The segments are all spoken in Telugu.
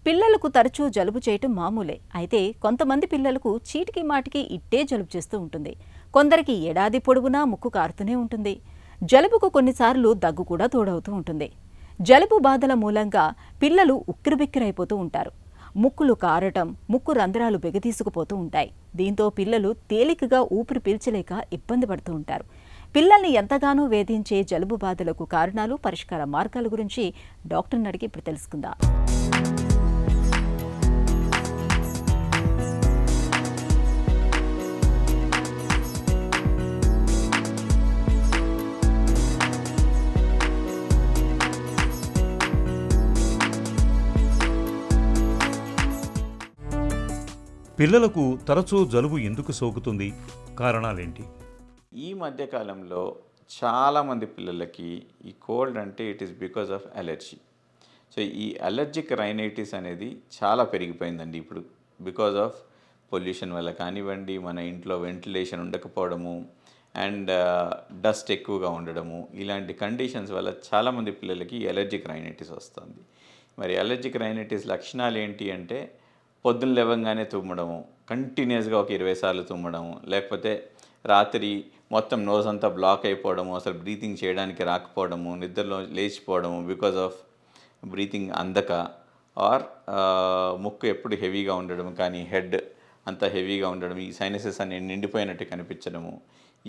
పిల్లలకు తరచూ జలుబు చేయటం మామూలే. అయితే కొంతమంది పిల్లలకు చీటికి మాటికి ఇట్టే జలుబు చేస్తూ ఉంటుంది. కొందరికి ఏడాది పొడవునా ముక్కు కారుతూనే ఉంటుంది. జలుబుకు కొన్నిసార్లు దగ్గు కూడా తోడవుతూ ఉంటుంది. జలుబు బాధల మూలంగా పిల్లలు ఉక్కిరిబిక్కిరైపోతూ ఉంటారు. ముక్కులు కారటం, ముక్కు రంధ్రాలు బిగదీసుకుపోతూ ఉంటాయి. దీంతో పిల్లలు తేలికగా ఊపిరి పీల్చలేక ఇబ్బంది పడుతూ ఉంటారు. పిల్లల్ని ఎంతగానో వేధించే జలుబు బాధలకు కారణాలు, పరిష్కార మార్గాల గురించి డాక్టర్ని అడిగి ఇప్పుడు తెలుసుకుందాం. పిల్లలకు తరచూ జలుబు ఎందుకు సోకుతుంది? కారణాలేంటి? ఈ మధ్యకాలంలో చాలామంది పిల్లలకి ఈ కోల్డ్ అంటే it is because of allergy. So ఈ అలర్జిక్ రైనైటిస్ అనేది చాలా పెరిగిపోయిందండి ఇప్పుడు. బికాజ్ ఆఫ్ పొల్యూషన్ వల్ల కానివ్వండి, మన ఇంట్లో వెంటిలేషన్ ఉండకపోవడము అండ్ డస్ట్ ఎక్కువగా ఉండడము, ఇలాంటి కండిషన్స్ వల్ల చాలామంది పిల్లలకి అలర్జిక్ రైనైటిస్ వస్తుంది. మరి అలర్జిక్ రైనైటిస్ లక్షణాలు ఏంటి అంటే, పొద్దున్న లేవగానే తుమ్మడము, కంటిన్యూస్గా ఒక 20 సార్లు తుమ్మడము, లేకపోతే రాత్రి మొత్తం నోస్ అంతా బ్లాక్ అయిపోవడము, అసలు బ్రీతింగ్ చేయడానికి రాకపోవడము, నిద్రలో లేచిపోవడము బికాజ్ ఆఫ్ బ్రీతింగ్ అందక, ఆర్ ముక్కు ఎప్పుడు హెవీగా ఉండడం, కానీ హెడ్ అంతా హెవీగా ఉండడం, ఈ సైనసెస్ అన్ని నిండిపోయినట్టు కనిపించడము,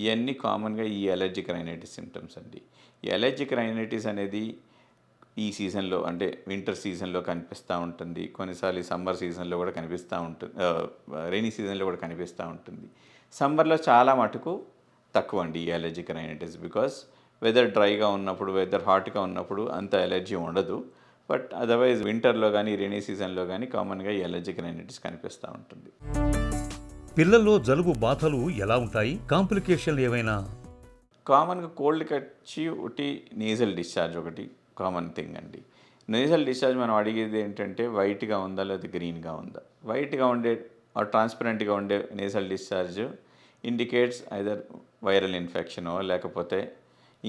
ఇవన్నీ కామన్గా ఈ అలర్జిక్ రైనైటిస్ సిమ్టమ్స్ అండి. ఈ అలర్జిక్ రైనైటిస్ అనేది ఈ సీజన్లో అంటే వింటర్ సీజన్లో కనిపిస్తూ ఉంటుంది, కొన్నిసార్లు సమ్మర్ సీజన్లో కూడా కనిపిస్తూ ఉంటుంది, రైనీ సీజన్లో కూడా కనిపిస్తూ ఉంటుంది. సమ్మర్లో చాలా మటుకు తక్కువ అండి ఈ అలర్జిక్ రైనైటిస్. బికాస్ వెదర్ డ్రైగా ఉన్నప్పుడు, వెదర్ హాట్గా ఉన్నప్పుడు అంత ఎలర్జీ ఉండదు. బట్ అదర్వైజ్ వింటర్లో కానీ రైనీ సీజన్లో కానీ కామన్గా ఈ అలర్జిక్ రైనైటిస్ కనిపిస్తూ ఉంటుంది. పిల్లల్లో జలుబు బాధలు ఎలా ఉంటాయి? కాంప్లికేషన్లు ఏమైనా? కామన్గా కోల్డ్కి వచ్చి ఒకటి నేజల్ డిశ్చార్జ్ ఒకటి కామన్ థింగ్ అండి. నేజల్ డిశ్చార్జ్ మనం అడిగేది ఏంటంటే వైట్గా ఉందా లేదా గ్రీన్గా ఉందా. వైట్గా ఉండే ట్రాన్స్పరెంట్గా ఉండే nasal discharge indicates either viral ఇన్ఫెక్షనో లేకపోతే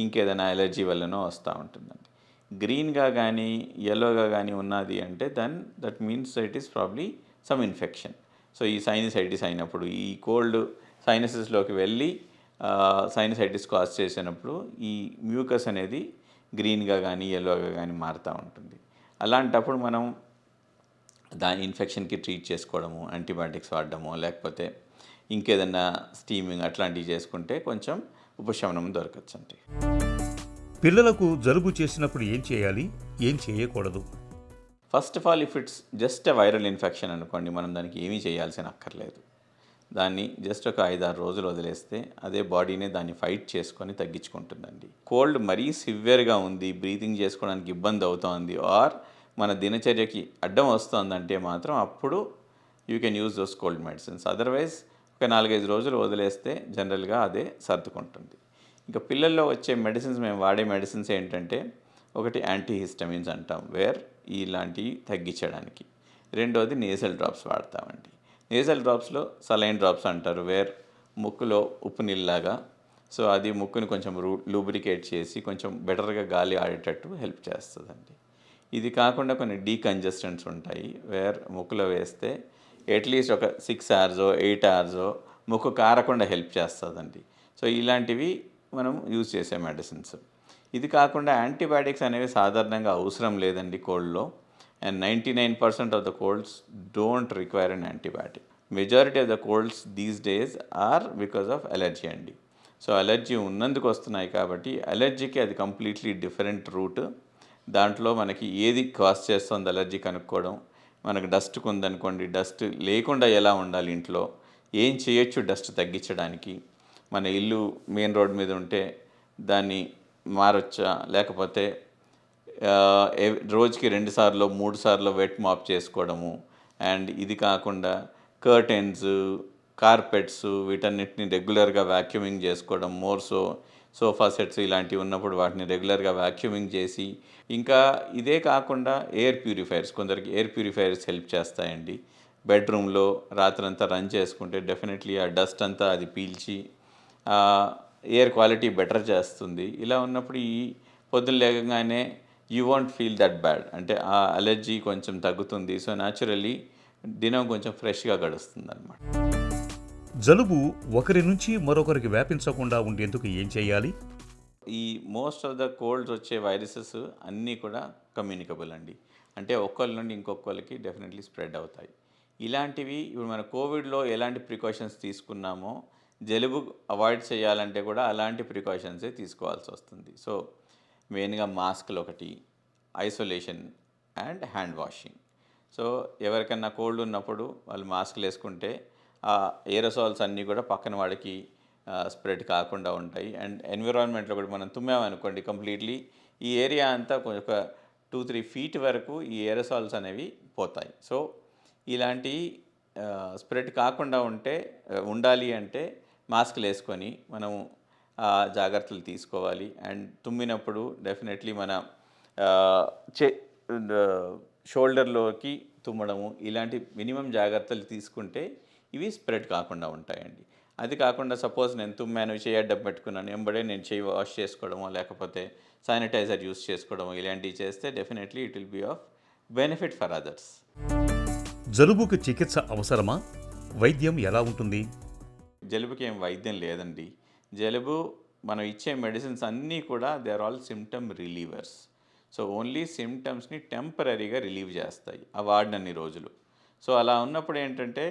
ఇంకేదైనా ఎలర్జీ వల్లనో వస్తూ ఉంటుందండి. గ్రీన్గా కానీ ఎల్లోగా కానీ ఉన్నది అంటే that means it is probably some infection. So ఈ సైనసైటిస్ అయినప్పుడు, ఈ కోల్డ్ సైనసెస్లోకి వెళ్ళి సైనసైటిస్ కాజ్ చేసినప్పుడు ఈ మ్యూకస్ అనేది గ్రీన్గా కానీ ఎల్లోగా కానీ మారుతూ ఉంటుంది. అలాంటప్పుడు మనం దాని ఇన్ఫెక్షన్కి ట్రీట్ చేసుకోవడము, యాంటీబయాటిక్స్ వాడడము, లేకపోతే ఇంకేదన్నా స్టీమింగ్ అట్లాంటివి చేసుకుంటే కొంచెం ఉపశమనం దొరకచ్చు అండి. పిల్లలకు జలుబు చేసినప్పుడు ఏం చేయాలి, ఏం చేయకూడదు? First of all, if it's just a viral infection అనుకోండి, మనం దానికి ఏమీ చేయాల్సిన అక్కర్లేదు. దాన్ని జస్ట్ ఒక 5-6 రోజులు వదిలేస్తే అదే బాడీనే దాన్ని ఫైట్ చేసుకొని తగ్గించుకుంటుందండి. కోల్డ్ మరీ సివియర్గా ఉంది, బ్రీతింగ్ చేసుకోవడానికి ఇబ్బంది అవుతోంది, ఆర్ మన దినచర్యకి అడ్డం వస్తుందంటే మాత్రం అప్పుడు you can use those cold medicines. Otherwise ఒక 4-5 రోజులు వదిలేస్తే జనరల్గా అదే సర్దుకుంటుంది. ఇంకా పిల్లల్లో వచ్చే మెడిసిన్స్, మేము వాడే మెడిసిన్స్ ఏంటంటే, ఒకటి యాంటీహిస్టమిన్స్ అంటాం, వేర్ ఇలాంటివి తగ్గించడానికి. రెండోది నేజల్ డ్రాప్స్ వాడతామండి. నేజల్ డ్రాప్స్లో సలైన్ డ్రాప్స్ అంటారు, వేర్ ముక్కులో ఉప్పు నీళ్ళలాగా, సో అది ముక్కుని కొంచెం లూబ్రికేట్ చేసి కొంచెం బెటర్గా గాలి ఆడేటట్టు హెల్ప్ చేస్తుందండి. ఇది కాకుండా కొన్ని డీకంజెస్టెంట్స్ ఉంటాయి, వేర్ ముక్కులో వేస్తే అట్లీస్ట్ ఒక 6 hours 8 hours ముక్కు కారకుండా హెల్ప్ చేస్తుందండి. సో ఇలాంటివి మనం యూజ్ చేసే మెడిసిన్స్. ఇది కాకుండా యాంటీబయాటిక్స్ అనేవి సాధారణంగా అవసరం లేదండి కోల్డ్లో. And 99% of the colds don't require an antibiotic. Majority of the colds these days are because of allergy అండి. సో అలర్జీ ఉన్నందుకు వస్తున్నాయి కాబట్టి అలర్జీకి అది కంప్లీట్లీ డిఫరెంట్ రూట్. దాంట్లో మనకి ఏది కాజ్ చేస్తుంది అలర్జీ కనుక్కోవడం, మనకు డస్ట్కి ఉందనుకోండి, డస్ట్ లేకుండా ఎలా ఉండాలి ఇంట్లో, ఏం చేయొచ్చు డస్ట్ తగ్గించడానికి, మన ఇల్లు మెయిన్ రోడ్ మీద ఉంటే దాన్ని మారొచ్చా, లేకపోతే రోజుకి 2 సార్లు 3 సార్లు వెట్ మాప్ చేసుకోవడము, అండ్ ఇది కాకుండా కర్టెన్స్, కార్పెట్స్ వీటన్నిటిని రెగ్యులర్గా వ్యాక్యూమింగ్ చేసుకోవడం, సోఫా సెట్స్ ఇలాంటివి ఉన్నప్పుడు వాటిని రెగ్యులర్గా వ్యాక్యూమింగ్ చేసి, ఇంకా ఇదే కాకుండా ఎయిర్ ప్యూరిఫైయర్స్, కొందరికి ఎయిర్ ప్యూరిఫైయర్స్ హెల్ప్ చేస్తాయండి. బెడ్రూమ్లో రాత్రంతా రన్ చేసుకుంటే డెఫినెట్లీ ఆ డస్ట్ అంతా అది పీల్చి ఎయిర్ క్వాలిటీ బెటర్ చేస్తుంది. ఇలా ఉన్నప్పుడు ఈ పొద్దున్న లేకగానే you want feel that bad, అంటే ఆ అలర్జీ కొంచెం తగ్గుతుంది. సో న్యాచురల్లీ దినం కొంచెం ఫ్రెష్గా గడుస్తుంది అనమాట. జలుబు ఒకరి నుంచి మరొకరికి వ్యాపించకుండా ఉండేందుకు ఏం చేయాలి? ఈ మోస్ట్ ఆఫ్ ద కోల్డ్స్ వచ్చే వైరసెస్ అన్నీ కూడా కమ్యూనికబుల్ అండి. అంటే ఒక్కరి నుండి ఇంకొకరికి డెఫినెట్లీ స్ప్రెడ్ అవుతాయి. ఇలాంటివి ఇప్పుడు మన కోవిడ్లో ఎలాంటి ప్రికాషన్స్ తీసుకున్నామో జలుబు అవాయిడ్ చేయాలంటే కూడా అలాంటి ప్రికాషన్సే తీసుకోవాల్సి వస్తుంది. సో మెయిన్గా మాస్క్లు ఒకటి, isolation and hand washing. So ఎవరికన్నా కోల్డ్ ఉన్నప్పుడు వాళ్ళు మాస్క్లు వేసుకుంటే ఆ ఏరోసాల్స్ అన్నీ కూడా పక్కన వాడికి స్ప్రెడ్ కాకుండా ఉంటాయి. అండ్ ఎన్విరాన్మెంట్లో కూడా మనం తుమ్మామనుకోండి, కంప్లీట్లీ ఈ ఏరియా అంతా ఒక 2-3 ఫీట్ వరకు ఈ ఏరోసాల్స్ అనేవి పోతాయి. సో ఇలాంటి స్ప్రెడ్ కాకుండా ఉండాలి అంటే మాస్క్లు వేసుకొని మనం జాగ్రత్తలు తీసుకోవాలి. అండ్ తుమ్మినప్పుడు డెఫినెట్లీ మన షోల్డర్లోకి తుమ్మడము, ఇలాంటి మినిమం జాగ్రత్తలు తీసుకుంటే ఇవి స్ప్రెడ్ కాకుండా ఉంటాయండి. అది కాకుండా సపోజ్ నేను తుమ్మాను, చేయి అడ్డం పెట్టుకున్నాను, వెంబడే నేను చేయి వాష్ చేసుకోవడమో లేకపోతే శానిటైజర్ యూస్ చేసుకోవడమో ఇలాంటివి చేస్తే definitely it will be of benefit for others. జలుబుకు చికిత్స అవసరమా? వైద్యం ఎలా ఉంటుంది? జలుబుకి ఏం వైద్యం లేదండి. జలుబు మనం ఇచ్చే మెడిసిన్స్ అన్నీ కూడా they are all symptom relievers. So only సిమ్టమ్స్ని టెంపరీగా రిలీవ్ చేస్తాయి ఆ వాడినన్ని రోజులు. సో అలా ఉన్నప్పుడు ఏంటంటే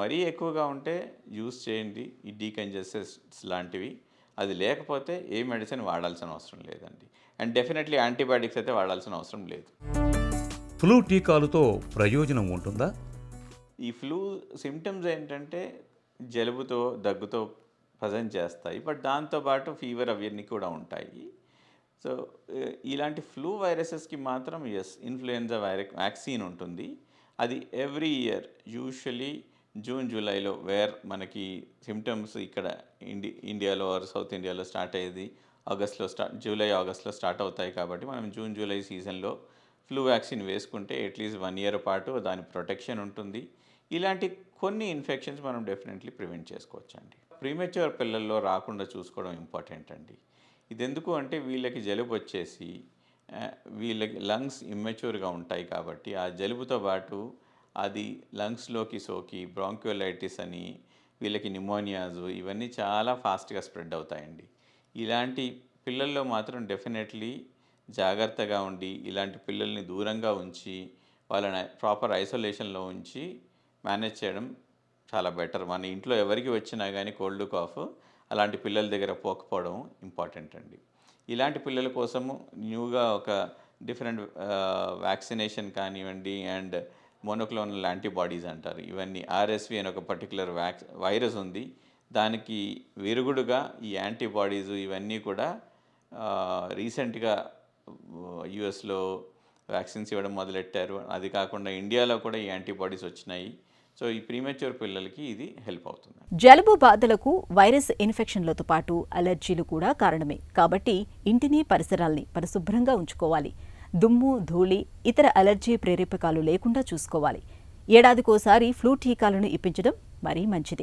మరీ ఎక్కువగా ఉంటే యూస్ చేయండి ఈ డీకంజెస్టెంట్స్ లాంటివి. అది లేకపోతే ఏ మెడిసిన్ వాడాల్సిన అవసరం లేదండి. అండ్ డెఫినెట్లీ యాంటీబయాటిక్స్ అయితే వాడాల్సిన అవసరం లేదు. ఫ్లూ టీకాలతో ప్రయోజనం ఉంటుందా? ఈ ఫ్లూ సిమ్టమ్స్ ఏంటంటే జలుబుతో దగ్గుతో ప్రజెంట్ చేస్తాయి, బట్ దాంతోపాటు ఫీవర్ అవన్నీ కూడా ఉంటాయి. సో ఇలాంటి ఫ్లూ వైరసెస్కి మాత్రం ఇన్ఫ్లుయెన్జా వ్యాక్సిన్ ఉంటుంది. అది ఎవ్రీ ఇయర్ యూజువలీ జూన్ జూలైలో వేర్ మనకి సిమ్టమ్స్ ఇక్కడ ఇండియాలో ఆర్ సౌత్ ఇండియాలో స్టార్ట్ అయ్యేది జూలై ఆగస్ట్లో స్టార్ట్ అవుతాయి. కాబట్టి మనం జూన్ జూలై సీజన్లో ఫ్లూ వ్యాక్సిన్ వేసుకుంటే అట్లీస్ట్ 1 year పాటు దాని ప్రొటెక్షన్ ఉంటుంది. ఇలాంటి కొన్ని ఇన్ఫెక్షన్స్ మనం డెఫినెట్లీ ప్రివెంట్ చేసుకోవచ్చండి. ప్రీమెచ్యూర్ పిల్లల్లో రాకుండా చూసుకోవడం ఇంపార్టెంట్ అండి. ఇది ఎందుకు అంటే వీళ్ళకి జలుబు వచ్చేసి వీళ్ళకి లంగ్స్ ఇమ్మెచ్యూర్గా ఉంటాయి కాబట్టి ఆ జలుబుతో పాటు అది లంగ్స్లోకి సోకి బ్రాంక్యోలైటిస్ అని వీళ్ళకి న్యూమోనియాస్ ఇవన్నీ చాలా ఫాస్ట్గా స్ప్రెడ్ అవుతాయండి. ఇలాంటి పిల్లల్లో మాత్రం డెఫినెట్లీ జాగ్రత్తగా ఉండి ఇలాంటి పిల్లల్ని దూరంగా ఉంచి వాళ్ళని ప్రాపర్ ఐసోలేషన్లో ఉంచి మేనేజ్ చేయడం చాలా బెటర్. మన ఇంట్లో ఎవరికి వచ్చినా కానీ కోల్డ్ కాఫ్ అలాంటి పిల్లల దగ్గర పోకపోవడం ఇంపార్టెంట్ అండి. ఇలాంటి పిల్లల కోసము న్యూగా ఒక డిఫరెంట్ వ్యాక్సినేషన్ కానివ్వండి అండ్ మోనోక్లోనల్ యాంటీబాడీస్ అంటారు, ఇవన్నీ RSV అని ఒక పర్టికులర్ వైరస్ ఉంది. దానికి విరుగుడుగా ఈ యాంటీబాడీస్ ఇవన్నీ కూడా రీసెంట్గా యుఎస్లో వ్యాక్సిన్స్ ఇవ్వడం మొదలెట్టారు. అది కాకుండా ఇండియాలో కూడా ఈ యాంటీబాడీస్ వచ్చినాయి. సో ఈ ప్రీమెచ్యూర్ పిల్లలకి ఇది హెల్ప్ అవుతుంది. జలుబు బాధలకు వైరస్ ఇన్ఫెక్షన్లతో పాటు అలర్జీలు కూడా కారణమే. కాబట్టి ఇంటిని పరిసరాల్ని పరిశుభ్రంగా ఉంచుకోవాలి. దుమ్ము, ధూళి, ఇతర అలర్జీ ప్రేరేపకాలు లేకుండా చూసుకోవాలి. ఏడాదికోసారి ఫ్లూ టీకాలను ఇప్పించడం మరీ మంచిది.